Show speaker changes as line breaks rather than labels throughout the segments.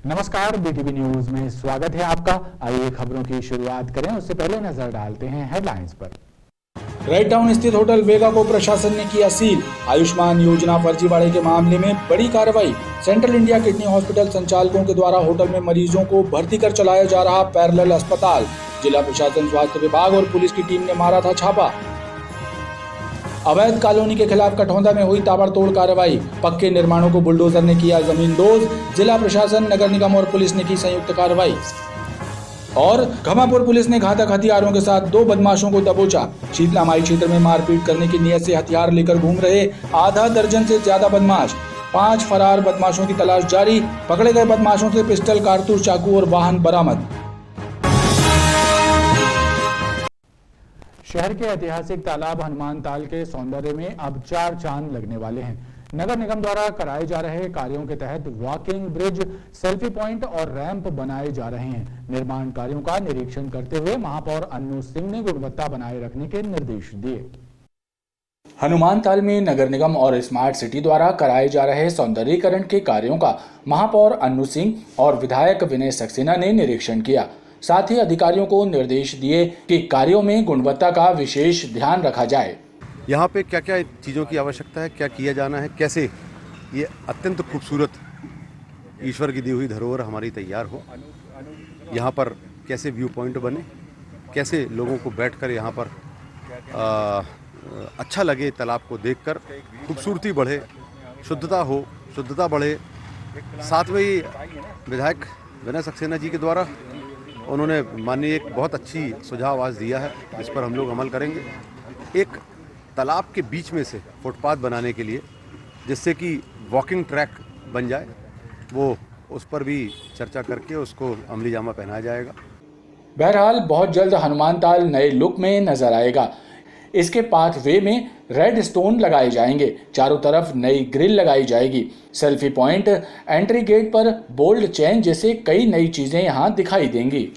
नमस्कार, BTV news में स्वागत है आपका। आइए खबरों की शुरुआत करें, उससे पहले नजर डालते हैं हेडलाइंस पर।
रेड टाउन स्थित होटल वेगा को प्रशासन ने किया सील। आयुष्मान योजना फर्जीवाड़े के मामले में बड़ी कार्रवाई। सेंट्रल इंडिया किडनी हॉस्पिटल संचालकों के द्वारा होटल में मरीजों को भर्ती कर चलाया जा रहा पैरेलल अस्पताल। जिला प्रशासन, स्वास्थ्य विभाग और पुलिस की टीम ने मारा था छापा। अवैध कॉलोनी के खिलाफ कठौंदा में हुई ताबड़तोड़ कार्रवाई। पक्के निर्माणों को बुलडोजर ने किया जमींदोज। जिला प्रशासन, नगर निगम और पुलिस ने की संयुक्त कार्रवाई। और घमापुर पुलिस ने घातक हथियारों के साथ 2 बदमाशों को दबोचा। शीतला माई क्षेत्र में मारपीट करने की नीयत से हथियार लेकर घूम रहे आधा दर्जन से ज्यादा बदमाश। 5 फरार बदमाशों की तलाश जारी। पकड़े गए बदमाशों से पिस्टल, कारतूस, चाकू और वाहन बरामद।
शहर के ऐतिहासिक तालाब हनुमान ताल के सौंदर्य में अब 4 चांद लगने वाले हैं। नगर निगम द्वारा कराए जा रहे कार्यों के तहत वॉकिंग ब्रिज, सेल्फी पॉइंट और रैंप बनाए जा रहे हैं। निर्माण कार्यों का निरीक्षण करते हुए महापौर अन्नू सिंह ने गुणवत्ता बनाए रखने के निर्देश दिए।
हनुमान ताल में नगर निगम और स्मार्ट सिटी द्वारा कराए जा रहे सौंदर्यीकरण के कार्यों का महापौर अन्नू सिंह और विधायक विनय सक्सेना ने निरीक्षण किया। साथ ही अधिकारियों को निर्देश दिए कि कार्यों में गुणवत्ता का विशेष ध्यान रखा जाए।
यहाँ पे क्या क्या चीज़ों की आवश्यकता है, क्या किया जाना है, कैसे ये अत्यंत खूबसूरत ईश्वर की दी हुई धरोहर हमारी तैयार हो, यहाँ पर कैसे व्यू पॉइंट बने, कैसे लोगों को बैठकर यहाँ पर अच्छा लगे, तालाब को देखकर खूबसूरती बढ़े, शुद्धता बढ़े। साथ में ही विधायक विनय सक्सेना जी के द्वारा उन्होंने माननीय एक बहुत अच्छी सुझाव आज दिया है, जिस पर हम लोग अमल करेंगे। एक तालाब के बीच में से फुटपाथ बनाने के लिए, जिससे कि वॉकिंग ट्रैक बन जाए, वो उस पर भी चर्चा करके उसको अमली जामा पहनाया जाएगा।
बहरहाल बहुत जल्द हनुमान ताल नए लुक में नजर आएगा। इसके पाथवे में रेड स्टोन लगाए जाएंगे। चारों तरफ नई ग्रिल लगाई जाएगी। सेल्फी पॉइंट, एंट्री गेट पर बोल्ड चेन जैसे कई नई चीजें यहां दिखाई देंगी।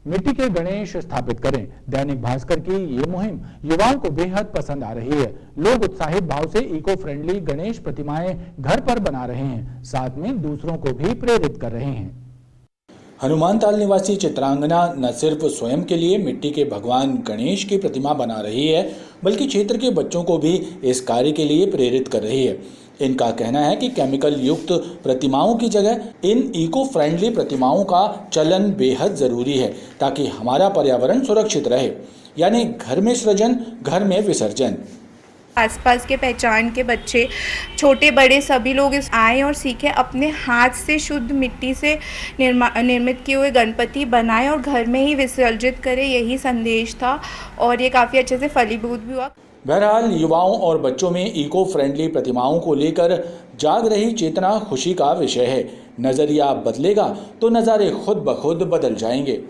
मिट्टी के गणेश स्थापित करें, दैनिक भास्कर की ये मुहिम युवाओं को बेहद पसंद आ रही है। लोग उत्साहित भाव से इको फ्रेंडली गणेश प्रतिमाएं घर पर बना रहे हैं, साथ में दूसरों को भी प्रेरित कर रहे हैं।
हनुमान ताल निवासी चित्रांगना न सिर्फ स्वयं के लिए मिट्टी के भगवान गणेश की प्रतिमा बना रही है, बल्कि क्षेत्र के बच्चों को भी इस कार्य के लिए प्रेरित कर रही है। इनका कहना है कि केमिकल युक्त प्रतिमाओं की जगह इन इको फ्रेंडली प्रतिमाओं का चलन बेहद जरूरी है, ताकि हमारा पर्यावरण सुरक्षित रहे। यानी घर में सृजन, घर में विसर्जन।
आसपास के पहचान के बच्चे, छोटे बड़े सभी लोग इस आए और सीखें, अपने हाथ से शुद्ध मिट्टी से निर्मित किए हुए गणपति बनाएं और घर में ही विसर्जित करें। यही संदेश था और ये काफ़ी अच्छे से फलीभूत भी हुआ।
बहरहाल युवाओं और बच्चों में इको फ्रेंडली प्रतिमाओं को लेकर जाग रही चेतना खुशी का विषय है। नजरिया बदलेगा तो नज़ारे खुद ब खुद बदल जाएंगे।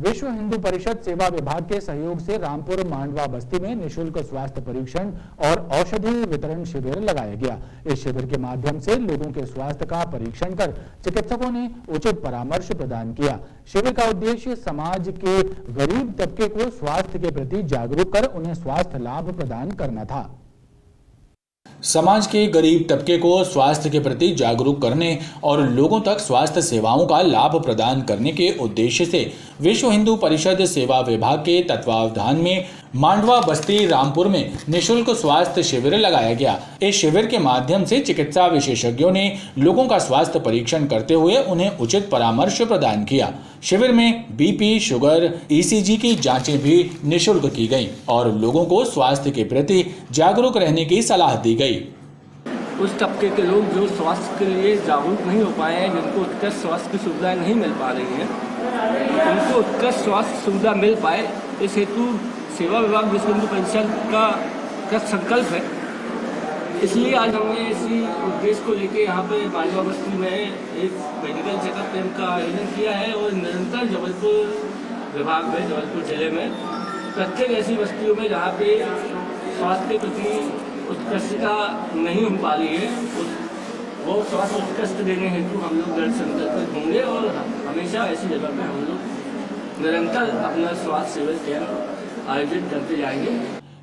विश्व हिंदू परिषद सेवा विभाग के सहयोग से रामपुर मांडवा बस्ती में निःशुल्क स्वास्थ्य परीक्षण और औषधि वितरण शिविर लगाया गया। इस शिविर के माध्यम से लोगों के स्वास्थ्य का परीक्षण कर चिकित्सकों ने उचित परामर्श प्रदान किया। शिविर का उद्देश्य समाज के गरीब तबके को स्वास्थ्य के प्रति जागरूक कर उन्हें स्वास्थ्य लाभ प्रदान करना था।
समाज के गरीब तबके को स्वास्थ्य के प्रति जागरूक करने और लोगों तक स्वास्थ्य सेवाओं का लाभ प्रदान करने के उद्देश्य से विश्व हिंदू परिषद सेवा विभाग के तत्वावधान में मांडवा बस्ती रामपुर में निःशुल्क स्वास्थ्य शिविर लगाया गया। इस शिविर के माध्यम से चिकित्सा विशेषज्ञों ने लोगों का स्वास्थ्य परीक्षण करते हुए उन्हें उचित परामर्श प्रदान किया। शिविर में बीपी, शुगर, ईसीजी की जांचें भी निःशुल्क की गईं और लोगों को स्वास्थ्य के प्रति जागरूक रहने की सलाह दी गई।
उस तबके के लोग जो स्वास्थ्य के लिए जागरूक नहीं हो पाए हैं, जिनको उत्कृष्ट स्वास्थ्य की सुविधाएं नहीं मिल पा रही हैं, उनको उत्कृष्ट स्वास्थ्य सुविधा मिल पाए, इस हेतु सेवा विभाग विश्व हिंदू परिषद का संकल्प है। इसलिए आज हमने इसी उद्देश्य को लेकर यहाँ पे मांडवा बस्ती में एक मेडिकल चेकअप कैंप का आयोजन किया है और निरंतर जबलपुर विभाग में, जबलपुर जिले में प्रत्येक ऐसी बस्तियों में जहाँ पे स्वास्थ्य के प्रति उत्कृष्टता नहीं हो पा रही है, वो स्वास्थ्य उत्कृष्ट देने हेतु हम लोग दृढ़ संकल्पित होंगे और हमेशा ऐसी जगह पे हम लोग निरंतर अपना स्वास्थ्य सेवा कैंप आयोजित करते जाएंगे।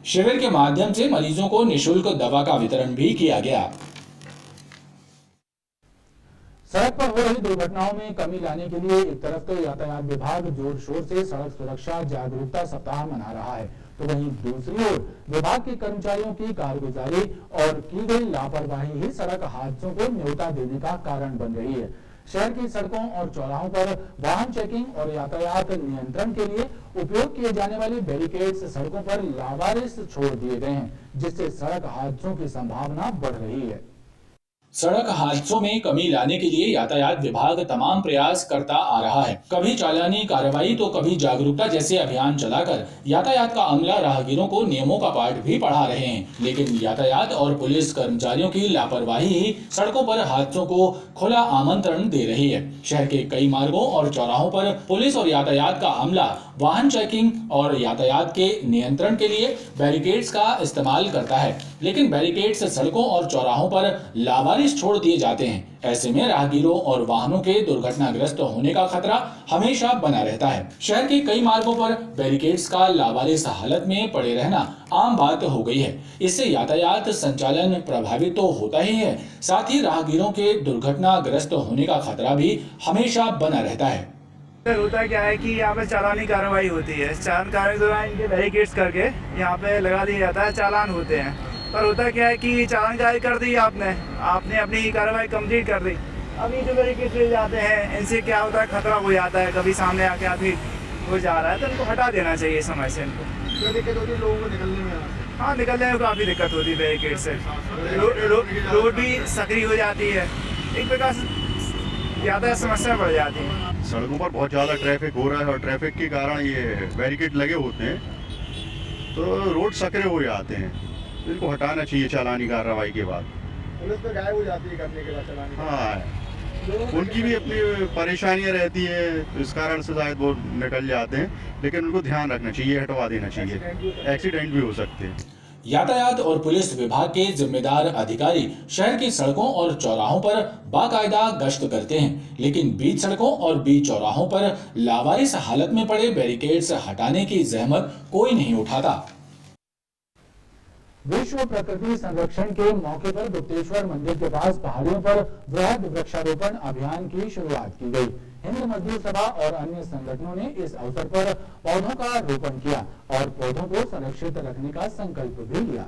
शिविर के माध्यम से मरीजों को निःशुल्क दवा का वितरण भी किया गया।
सड़क पर हो रही दुर्घटनाओं में कमी लाने के लिए एक तरफ तो यातायात विभाग जोर शोर से सड़क सुरक्षा जागरूकता सप्ताह मना रहा है, तो वहीं दूसरी ओर विभाग के कर्मचारियों की कारगुजारी और की गई लापरवाही ही सड़क हादसों को न्योता देने का कारण बन रही है। शहर की सड़कों और चौराहों पर वाहन चेकिंग और यातायात नियंत्रण के लिए उपयोग किए जाने वाले बैरिकेड्स सड़कों पर लावारिस छोड़ दिए गए हैं, जिससे सड़क हादसों की संभावना बढ़ रही है।
सड़क हादसों में कमी लाने के लिए यातायात विभाग तमाम प्रयास करता आ रहा है। कभी चालानी कार्रवाई तो कभी जागरूकता जैसे अभियान चलाकर यातायात का अमला राहगीरों को नियमों का पाठ भी पढ़ा रहे हैं, लेकिन यातायात और पुलिस कर्मचारियों की लापरवाही ही सड़कों पर हादसों को खुला आमंत्रण दे रही है। शहर के कई मार्गों और चौराहों पर पुलिस और यातायात का अमला वाहन चेकिंग और यातायात के नियंत्रण के लिए बैरिकेड्स का इस्तेमाल करता है, लेकिन बैरिकेड्स सड़कों और चौराहों पर लावारिस छोड़ दिए जाते हैं। ऐसे में राहगीरों और वाहनों के दुर्घटनाग्रस्त होने का खतरा हमेशा बना रहता है। शहर के कई मार्गों पर बैरिकेड्स का लावारिस हालत में पड़े रहना आम बात हो गई है। इससे यातायात संचालन प्रभावित तो होता ही है, साथ ही राहगीरों के दुर्घटनाग्रस्त होने का खतरा भी हमेशा बना रहता है।
होता क्या है कि यहाँ पे चालानी कार्रवाई होती है। चालान कार्रवाई के दौरान इनके बैरिकेड्स करके यहाँ पे लगा दिया जाता है, चालान होते हैं। पर होता क्या है कि चालान कार्रवाई कर दी आपने अपनी कार्रवाई कंप्लीट कर दी। अब ये जो बैरिकेड्स ले जाते हैं, इनसे क्या होता है, खतरा हो जाता है। कभी सामने आके आदमी हो जा रहा है तो इनको हटा देना चाहिए समय से। इनको क्या दिक्कत होती है लोगों को निकलने में? हाँ, निकलने में काफ़ी दिक्कत होती है बैरिकेड से। रोड भी सक्रिय हो जाती है, एक प्रकार से यातायात समस्या बढ़ जाती है।
सड़कों पर बहुत ज़्यादा ट्रैफिक हो रहा है और ट्रैफिक के कारण ये बैरिकेड लगे होते हैं तो रोड सक्रिय हो जाते हैं। इनको हटाना चाहिए चालानी कार्रवाई के बाद। पुलिस तो गायब हो जाती है करने के बाद चालानी। हाँ, उनकी भी अपनी परेशानियां रहती है, इस कारण से शायद वो निकल जाते हैं, लेकिन उनको ध्यान रखना चाहिए, हटवा देना चाहिए। एक्सीडेंट भी हो सकते हैं।
यातायात और पुलिस विभाग के जिम्मेदार अधिकारी शहर की सड़कों और चौराहों पर बाकायदा गश्त करते हैं, लेकिन बीच सड़कों और बीच चौराहों पर लावारिस हालत में पड़े बैरिकेड्स हटाने की जहमत कोई नहीं उठाता।
विश्व प्रकृति संरक्षण के मौके पर गुप्तेश्वर मंदिर के पास पहाड़ियों पर वृहद वृक्षारोपण अभियान की शुरुआत की गई। हिंद मजदूर सभा और अन्य संगठनों ने इस अवसर पर पौधों का रोपण किया और पौधों को संरक्षित रखने का संकल्प भी लिया।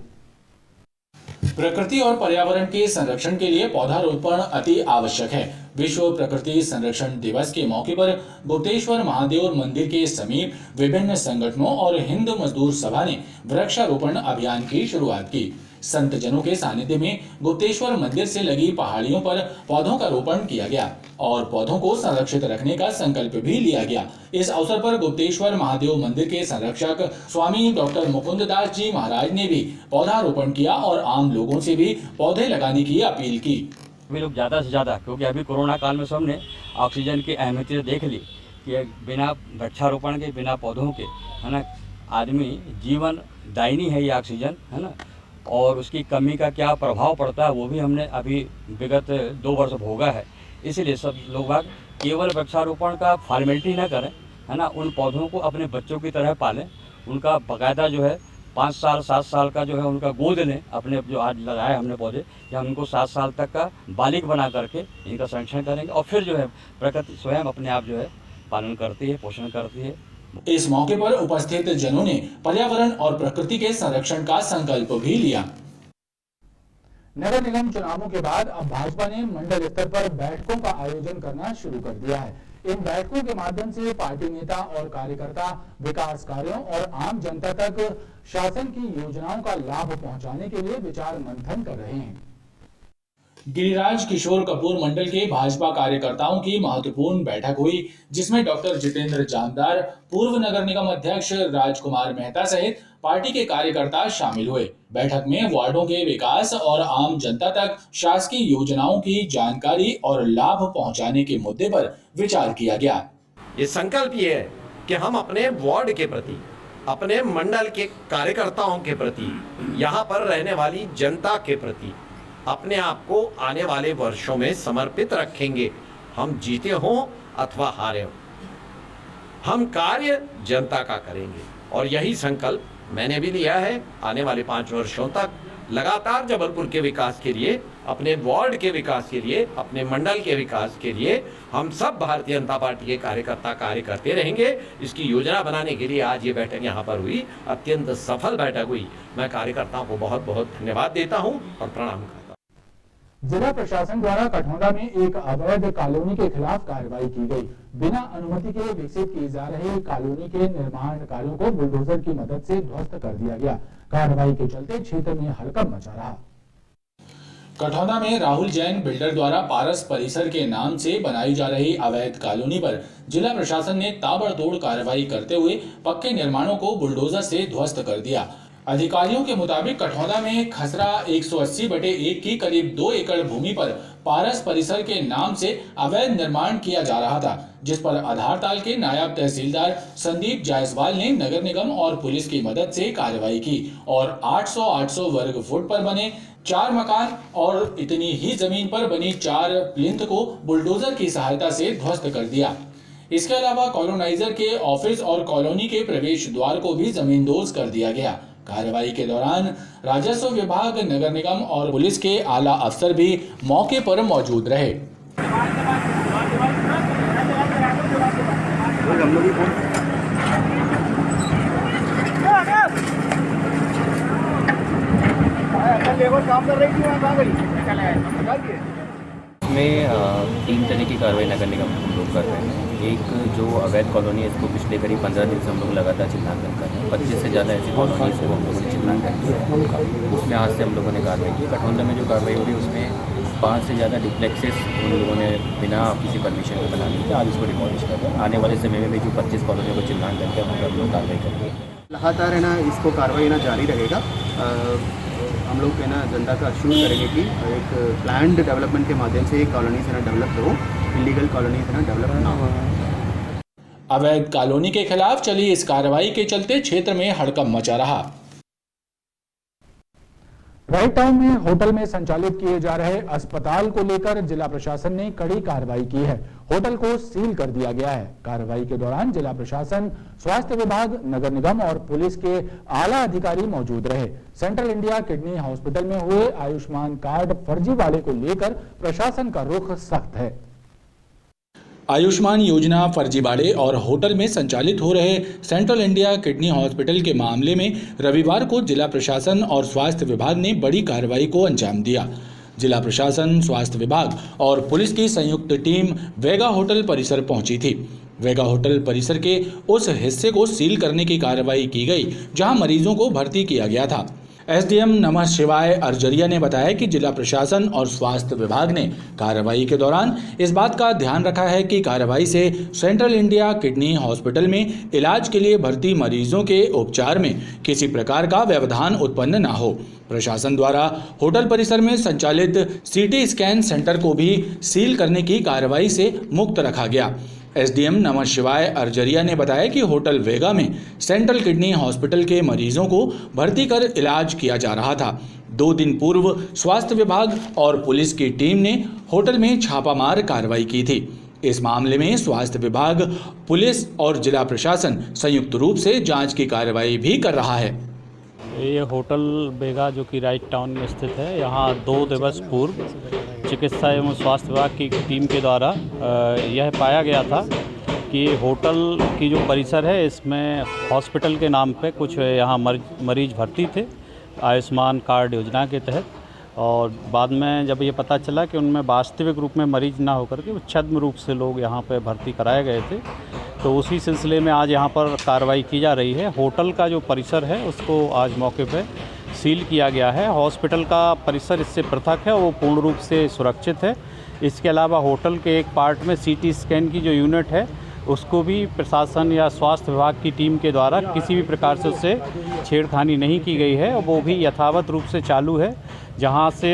प्रकृति और पर्यावरण के संरक्षण के लिए पौधारोपण अति आवश्यक है। विश्व प्रकृति संरक्षण दिवस के मौके पर गुप्तेश्वर महादेव मंदिर के समीप विभिन्न संगठनों और हिंद मजदूर सभा ने वृक्षारोपण अभियान की शुरुआत की। संत जनों के सानिध्य में गुप्तेश्वर मंदिर से लगी पहाड़ियों पर पौधों का रोपण किया गया और पौधों को संरक्षित रखने का संकल्प भी लिया गया। इस अवसर पर गुप्तेश्वर महादेव मंदिर के संरक्षक स्वामी डॉक्टर मुकुंद दास जी महाराज ने भी पौधारोपण किया और आम लोगों से भी पौधे लगाने की अपील की।
वे लोग ज़्यादा से ज़्यादा, क्योंकि अभी कोरोना काल में सबने ऑक्सीजन की अहमियत देख ली कि बिना वृक्षारोपण के, बिना पौधों के, है ना, आदमी जीवन दायिनी है ये ऑक्सीजन, है ना, और उसकी कमी का क्या प्रभाव पड़ता है वो भी हमने अभी विगत 2 वर्ष भोगा है। इसीलिए सब लोग केवल वृक्षारोपण का फॉर्मेलिटी न करें, है ना, उन पौधों को अपने बच्चों की तरह पालें, उनका बाकायदा जो है 5 साल 7 साल का जो है उनका गोद लें। अपने जो आज लगाए हमने पौधे, या हम उनको 7 साल तक का बालिग बना करके इनका संरक्षण करेंगे और फिर जो है प्रकृति स्वयं अपने आप जो है पालन करती है, पोषण करती है।
इस मौके पर उपस्थित जनों ने पर्यावरण और प्रकृति के संरक्षण का संकल्प भी लिया।
नगर निगम चुनावों के बाद अब भाजपा ने मंडल स्तर पर बैठकों का आयोजन करना शुरू कर दिया है। इन बैठकों के माध्यम से पार्टी नेता और कार्यकर्ता विकास कार्यों और आम जनता तक शासन की योजनाओं का लाभ पहुंचाने के लिए विचार मंथन कर रहे हैं।
गिरिराज किशोर कपूर मंडल के भाजपा कार्यकर्ताओं की महत्वपूर्ण बैठक हुई, जिसमें डॉक्टर जितेंद्र जामदार, पूर्व नगर निगम अध्यक्ष राजकुमार मेहता सहित पार्टी के कार्यकर्ता शामिल हुए। बैठक में वार्डों के विकास और आम जनता तक शासकीय योजनाओं की जानकारी और लाभ पहुंचाने के मुद्दे पर विचार किया गया।
ये संकल्प ये है कि हम अपने वार्ड के प्रति, अपने मंडल के कार्यकर्ताओं के प्रति, यहाँ पर रहने वाली जनता के प्रति अपने आप को आने वाले वर्षों में समर्पित रखेंगे। हम जीते हों अथवा हारे हों, हम कार्य जनता का करेंगे और यही संकल्प मैंने भी लिया है। आने वाले 5 वर्षों तक लगातार जबलपुर के विकास के लिए, अपने वार्ड के विकास के लिए, अपने मंडल के विकास के लिए हम सब भारतीय जनता पार्टी के कार्यकर्ता कार्य करते रहेंगे। इसकी योजना बनाने के लिए आज ये बैठक यहाँ पर हुई, अत्यंत सफल बैठक हुई। मैं कार्यकर्ताओं को बहुत बहुत धन्यवाद देता हूँ और प्रणाम करता हूँ।
जिला प्रशासन द्वारा कठौंधा में एक अवैध कॉलोनी के खिलाफ कार्रवाई की गई। बिना अनुमति के विकसित की जा रही कॉलोनी के निर्माण कार्यों को बुलडोजर की मदद से ध्वस्त कर दिया गया। कार्रवाई के चलते क्षेत्र में हड़कंप मचा रहा।
कठौंधा में राहुल जैन बिल्डर द्वारा पारस परिसर के नाम से बनाई जा रही अवैध कॉलोनी पर जिला प्रशासन ने ताबड़तोड़ कार्रवाई करते हुए पक्के निर्माणों को बुलडोजर से ध्वस्त कर दिया। अधिकारियों के मुताबिक कठौंधा में खसरा 180/1 की करीब 2 एकड़ भूमि पर पारस परिसर के नाम से अवैध निर्माण किया जा रहा था, जिस पर आधारताल के नायब तहसीलदार संदीप जायसवाल ने नगर निगम और पुलिस की मदद से कार्रवाई की और 800 वर्ग फुट पर बने 4 मकान और इतनी ही जमीन पर बनी 4 प्लिंथ को बुलडोजर की सहायता से ध्वस्त कर दिया। इसके अलावा कॉलोनाइजर के ऑफिस और कॉलोनी के प्रवेश द्वार को भी जमींदोज कर दिया गया। कार्रवाई के दौरान राजस्व विभाग, नगर निगम और पुलिस के आला अफसर भी मौके पर मौजूद रहे।
में 3 तरह की कार्रवाई नगर निगम हम लोग कर रहे हैं। एक जो अवैध कॉलोनी है, इसको पिछले करीब 15 दिन से हम लोग लगातार चिन्हांकन कर रहे हैं। 25 से ज़्यादा ऐसी कॉलोनीज को हम लोगों ने चिन्हांकन किया। उसमें आज से हम लोगों ने कार्रवाई की। कठौंधा में जो कार्रवाई हुई उसमें 5 से ज़्यादा डिप्लेक्सेस उन लोगों ने बिना किसी परमिशन के बना दी थी। आज उसको डिमोलिश कर रहे हैं। आने वाले समय में भी जो 25 कॉलोनियों को चिन्हांकन करके हम लोग कार्रवाई करेंगे।
लगातार है ना इसको कार्रवाई ना जारी रहेगा। हम लोग है ना जनता का अश्योर करेंगे कि एक प्लान्ड डेवलपमेंट के माध्यम से कॉलोनीज है ना डेवलप हो, इलीगल कॉलोनीज है ना डेवलप ना हो।
अवैध कॉलोनी के खिलाफ चली इस कार्रवाई के चलते क्षेत्र में हड़कंप मचा रहा।
राइट टाउन में होटल में संचालित किए जा रहे अस्पताल को लेकर जिला प्रशासन ने कड़ी कार्रवाई की है। होटल को सील कर दिया गया है। कार्रवाई के दौरान जिला प्रशासन, स्वास्थ्य विभाग, नगर निगम और पुलिस के आला अधिकारी मौजूद रहे। सेंट्रल इंडिया किडनी हॉस्पिटल में हुए आयुष्मान कार्ड फर्जीवाड़े को लेकर प्रशासन का रुख सख्त है।
आयुष्मान योजना फर्जीवाड़े और होटल में संचालित हो रहे सेंट्रल इंडिया किडनी हॉस्पिटल के मामले में रविवार को जिला प्रशासन और स्वास्थ्य विभाग ने बड़ी कार्रवाई को अंजाम दिया। जिला प्रशासन, स्वास्थ्य विभाग और पुलिस की संयुक्त टीम वेगा होटल परिसर पहुंची थी। वेगा होटल परिसर के उस हिस्से को सील करने की कार्रवाई की गई जहां मरीजों को भर्ती किया गया था। एसडीएम नमः शिवाय अर्जरिया ने बताया कि जिला प्रशासन और स्वास्थ्य विभाग ने कार्रवाई के दौरान इस बात का ध्यान रखा है कि कार्रवाई से सेंट्रल इंडिया किडनी हॉस्पिटल में इलाज के लिए भर्ती मरीजों के उपचार में किसी प्रकार का व्यवधान उत्पन्न न हो। प्रशासन द्वारा होटल परिसर में संचालित सीटी स्कैन सेंटर को भी सील करने की कार्रवाई से मुक्त रखा गया। एसडीएम नमः शिवाय अर्जरिया ने बताया कि होटल वेगा में सेंट्रल किडनी हॉस्पिटल के मरीजों को भर्ती कर इलाज किया जा रहा था। 2 दिन पूर्व स्वास्थ्य विभाग और पुलिस की टीम ने होटल में छापामार कार्रवाई की थी। इस मामले में स्वास्थ्य विभाग, पुलिस और जिला प्रशासन संयुक्त रूप से जांच की कार्रवाई भी कर रहा है।
ये होटल बेगा जो कि राइट टाउन में स्थित है, यहाँ 2 दिवस पूर्व चिकित्सा एवं स्वास्थ्य विभाग की टीम के द्वारा यह पाया गया था कि होटल की जो परिसर है इसमें हॉस्पिटल के नाम पे कुछ यहाँ मरीज भर्ती थे आयुष्मान कार्ड योजना के तहत, और बाद में जब ये पता चला कि उनमें वास्तविक रूप में मरीज ना होकर के छद्म रूप से लोग यहाँ पे भर्ती कराए गए थे, तो उसी सिलसिले में आज यहाँ पर कार्रवाई की जा रही है। होटल का जो परिसर है उसको आज मौके पे सील किया गया है। हॉस्पिटल का परिसर इससे पृथक है, वो पूर्ण रूप से सुरक्षित है। इसके अलावा होटल के एक पार्ट में सीटी स्कैन की जो यूनिट है उसको भी प्रशासन या स्वास्थ्य विभाग की टीम के द्वारा किसी भी प्रकार से उससे छेड़खानी नहीं की गई है, और वो भी यथावत रूप से चालू है। जहाँ से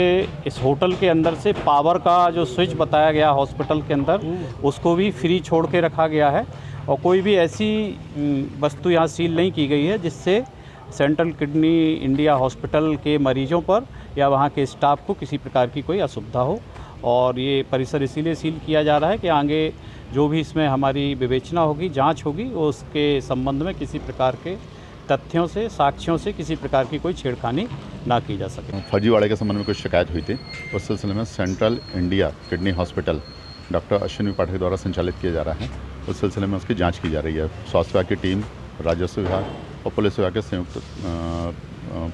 इस होटल के अंदर से पावर का जो स्विच बताया गया हॉस्पिटल के अंदर, उसको भी फ्री छोड़ के रखा गया है, और कोई भी ऐसी वस्तु यहाँ सील नहीं की गई है जिससे सेंट्रल किडनी इंडिया हॉस्पिटल के मरीजों पर या वहाँ के स्टाफ को किसी प्रकार की कोई असुविधा हो। और ये परिसर इसीलिए सील किया जा रहा है कि आगे जो भी इसमें हमारी विवेचना होगी, जांच होगी, उसके संबंध में किसी प्रकार के तथ्यों से, साक्ष्यों से किसी प्रकार की कोई छेड़खानी ना की जा सके।
फर्जीवाड़े के संबंध में कुछ शिकायत हुई थी, उस सिलसिले में central India kidney hospital doctor Ashwini Pathak द्वारा संचालित किया जा रहा है। उस सिलसिले में उसकी जांच की जा रही है। स्वास्थ्य विभाग की टीम, राजस्व विभाग और पुलिस विभाग के संयुक्त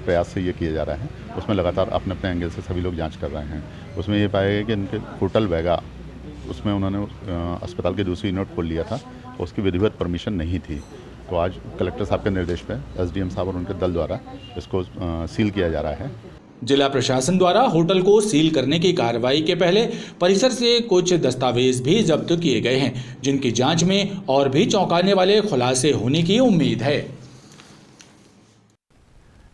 प्रयास से ये किया जा रहा है। उसमें लगातार अपने अपने एंगल से सभी लोग जांच कर रहे हैं। उसमें ये पाया गया कि इनके होटल वेगा, उसमें उन्होंने अस्पताल की दूसरी यूनिट खोल लिया था, उसकी विधिवत परमिशन नहीं थी। तो आज कलेक्टर साहब के निर्देश पे एसडीएम साहब और उनके दल द्वारा इसको सील किया जा रहा है।
जिला प्रशासन द्वारा होटल को सील करने की कार्रवाई के पहले परिसर से कुछ दस्तावेज भी जब्त किए गए हैं, जिनकी जांच में और भी चौंकाने वाले खुलासे होने की उम्मीद है।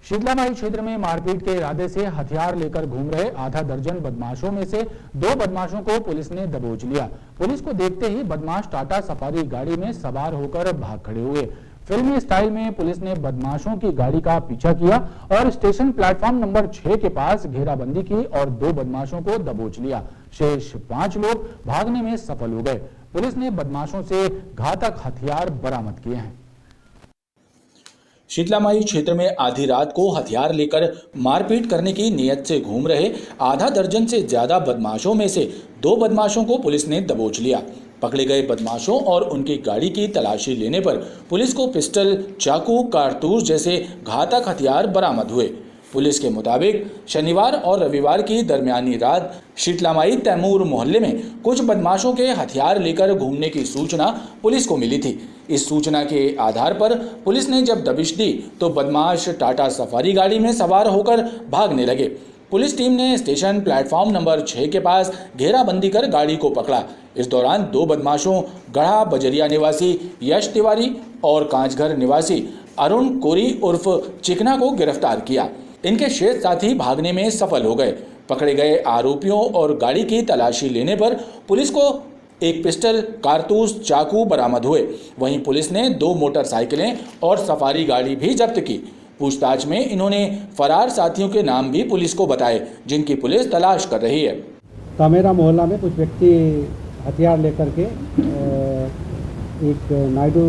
शीतलामाई क्षेत्र में मारपीट के इरादे से हथियार लेकर घूम रहे आधा दर्जन बदमाशों में से 2 बदमाशों को पुलिस ने दबोच लिया। पुलिस को देखते ही बदमाश टाटा सफारी गाड़ी में सवार होकर भाग खड़े हुए। फिल्मी स्टाइल में पुलिस ने बदमाशों की गाड़ी का पीछा किया और स्टेशन प्लेटफॉर्म नंबर 6 के पास घेराबंदी की और 2 बदमाशों को दबोच लिया। शेष 5 लोग भागने में सफल हो गए। पुलिस ने बदमाशों से घातक हथियार बरामद किए हैं।
शीतलामाई क्षेत्र में आधी रात को हथियार लेकर मारपीट करने की नीयत से घूम रहे आधा दर्जन से ज्यादा बदमाशों में से 2 बदमाशों को पुलिस ने दबोच लिया। पकड़े गए बदमाशों और उनकी गाड़ी की तलाशी लेने पर पुलिस को पिस्टल, चाकू, कारतूस जैसे घातक हथियार बरामद हुए। पुलिस के मुताबिक शनिवार और रविवार की दरमियानी रात शीतलामाई तैमूर मोहल्ले में कुछ बदमाशों के हथियार लेकर घूमने की सूचना पुलिस को मिली थी। इस सूचना के आधार पर पुलिस ने जब दबिश दी तो बदमाश टाटा सफारी गाड़ी में सवार होकर भागने लगे। पुलिस टीम ने स्टेशन प्लेटफॉर्म नंबर 6 के पास घेराबंदी कर गाड़ी को पकड़ा। इस दौरान 2 बदमाशों गढ़ा बजरिया निवासी यश तिवारी और कांचघर निवासी अरुण कोरी उर्फ चिकना को गिरफ्तार किया। इनके शेष साथी भागने में सफल हो गए। पकड़े गए आरोपियों और गाड़ी की तलाशी लेने पर पुलिस को एक पिस्टल, कारतूस, चाकू बरामद हुए। वहीं पुलिस ने 2 मोटरसाइकिलें और सफारी गाड़ी भी जब्त की। पूछताछ में इन्होंने फरार साथियों के नाम भी पुलिस को बताए, जिनकी पुलिस तलाश कर रही है।
कामेरा मोहल्ला में कुछ व्यक्ति हथियार लेकर के एक नायडू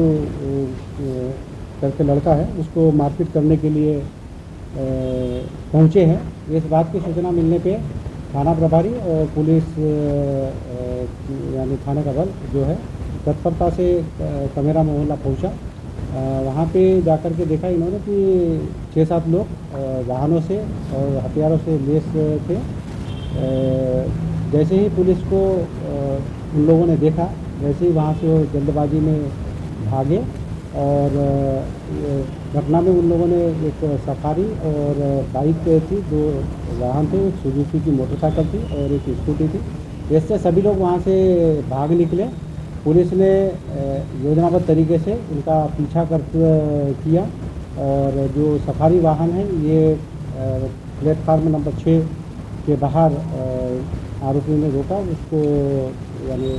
करके लड़का है, उसको मारपीट करने के लिए पहुंचे हैं। इस बात की सूचना मिलने पे थाना प्रभारी और पुलिस यानी थाने का बल जो है तत्परता से कामेरा मोहल्ला पहुंचा। वहाँ पे जाकर के देखा इन्होंने कि 6-7 लोग वाहनों से और हथियारों से लैस थे। जैसे ही पुलिस को उन लोगों ने देखा, वैसे ही वहाँ से वो जल्दबाजी में भागे और घटना में उन लोगों ने एक सफारी और बाइक थी, 2 वाहन थे, एक सुजुकी की मोटरसाइकिल थी और एक स्कूटी थी। इससे सभी लोग वहाँ से भाग निकले। पुलिस ने योजनाबद्ध तरीके से उनका पीछा किया और जो सफारी वाहन है ये प्लेटफार्म नंबर 6 के बाहर आरोपियों ने रोका। उसको यानी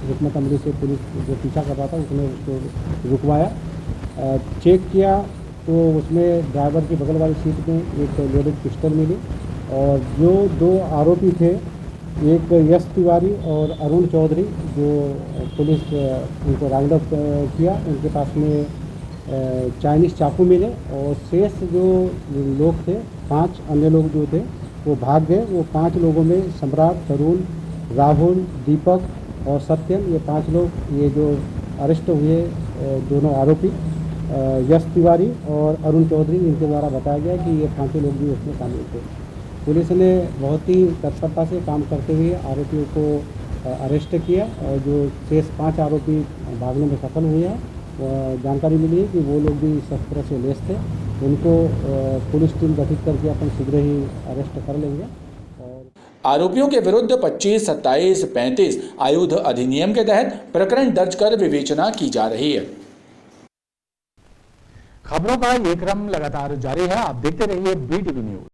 रुकमत अमली से पुलिस जो पीछा कर रहा था उसने उसको रुकवाया। चेक किया तो उसमें ड्राइवर की बगल वाली सीट में एक लोडेड पिस्टल मिली और जो 2 आरोपी थे, एक यश तिवारी और अरुण चौधरी, जो पुलिस उनको राउंड अप किया, उनके पास में चाइनीज़ चाकू मिले और शेष जो लोग थे, 5 अन्य लोग जो थे वो भाग गए। वो 5 लोगों में सम्राट, तरुण, राहुल, दीपक और सत्यम, ये 5 लोग ये जो अरेस्ट हुए दोनों आरोपी यश तिवारी और अरुण चौधरी, इनके द्वारा बताया गया कि ये 5 लोग भी उसमें शामिल थे। पुलिस ने बहुत ही तत्परता से काम करते हुए आरोपियों को अरेस्ट किया और जो शेष 5 आरोपी भागने में सफल हुए हैं, जानकारी मिली है कि वो लोग भी शस्त्र से लैस थे। उनको पुलिस टीम गठित करके अपन शीघ्र ही अरेस्ट कर लेंगे।
आरोपियों के विरुद्ध 25, 27, 35 आयुध अधिनियम के तहत प्रकरण दर्ज कर विवेचना की जा रही है।
खबरों का ये क्रम लगातार जारी है। आप देखते रहिए BTV न्यूज।